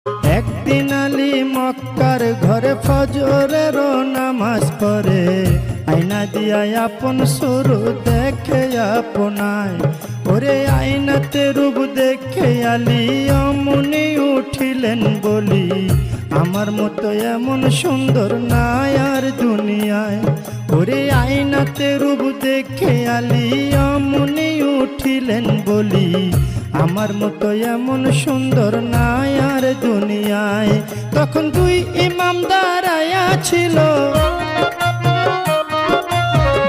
একদিন আলী মক্কার ঘরে ফজরের নামাজ পড়ে, আয়না দিয়া আপন শুরু দেখে আপনায়। ওরে আয়নাতে রূপ দেখে আলী অমনি উঠিলেন বলি, আমার মতো এমন সুন্দর নাই আর দুনিয়ায়। ওরে আয়নাতে রূপ দেখে আলী অমনি উঠিলেন বলি, আমার মতো এমন সুন্দর নাই আর দুনিয়ায়। তখন দুই ইমাম দাঁড়ায়া ছিল,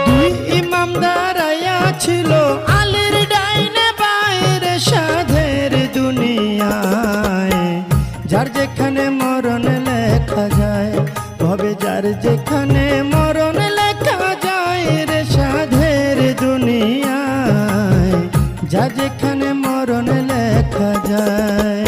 দুই ইমাম দাঁড়ায়া ছিল, আলীর ডাইনে বাইরে সাধের দুনিয়ায়। যার যেখানে মরণ লেখা যায়, তবে যার যেখানে মরণ লেখা যায় রে সাধের দুনিয়ায়, যার যেখানে মরণ লেখা যায়।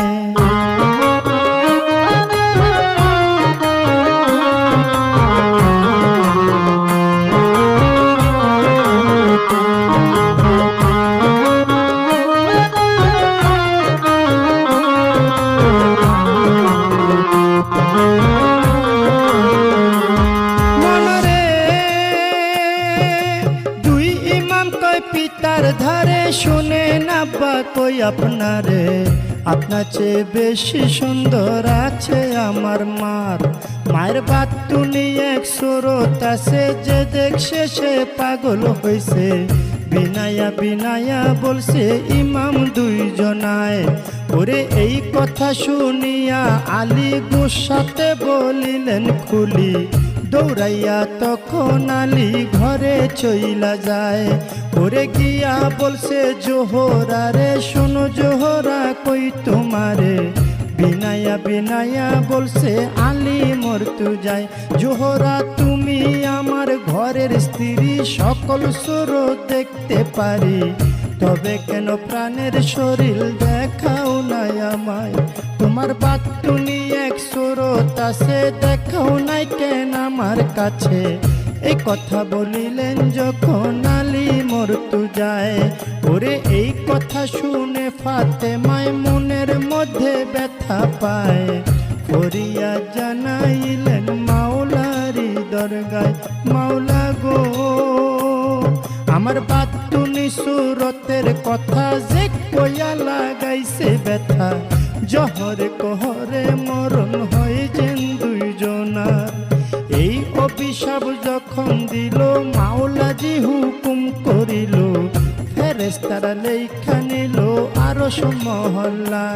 পিতার ধারে শুনে আব্বা কই আপনারে, আপনার চেয়ে বেশি সুন্দর আছে আমার মার। মায়ের বাতুনি এক সুরত আছে, যে দেখছে সে পাগল হইছে। বিনায়া বিনায়া বলছে ইমাম দুইজনায়। ওরে এই কথা শুনিয়া আলী গুসাতে বলিলেন খুলি, দৌড়াইয়া তখন আলী ঘরে চইলা যায়। ওরে গিয়া বলছে জোহরা রে, শোনো জোহরা কই তোমারে। বিনায়া বিনায়া বলছে আলী মরতু যায়। জোহরা তুমি আমার ঘরের স্ত্রী, সকল সুর দেখতে পারি, তবে কেন প্রাণের শরীর দেখাও নাই আমায়। তোমার বাতুনি এক সুরত আছে, দেখাও নাই কেন আমার কাছে। এই কথা বলিলেন যখন আলী মরতু যায়। ওরে এই কথা শুনে ফাতেমায় মনের মধ্যে ব্যথা পায়। ফরিয়া জানাইলেন মাওলারি দরগায়, মাওলা গো আমার বাতুনি সুরতের কথা যে কইয়া লাগাইছে ব্যথা। জহরে কহরে মরণ হয়েছেন দুইজনার। এই অভিশাপ যখন দিল মাওলাজি হুকুম করিল, ফেরেশতারা লেখা নিল আরশ মহল্লা।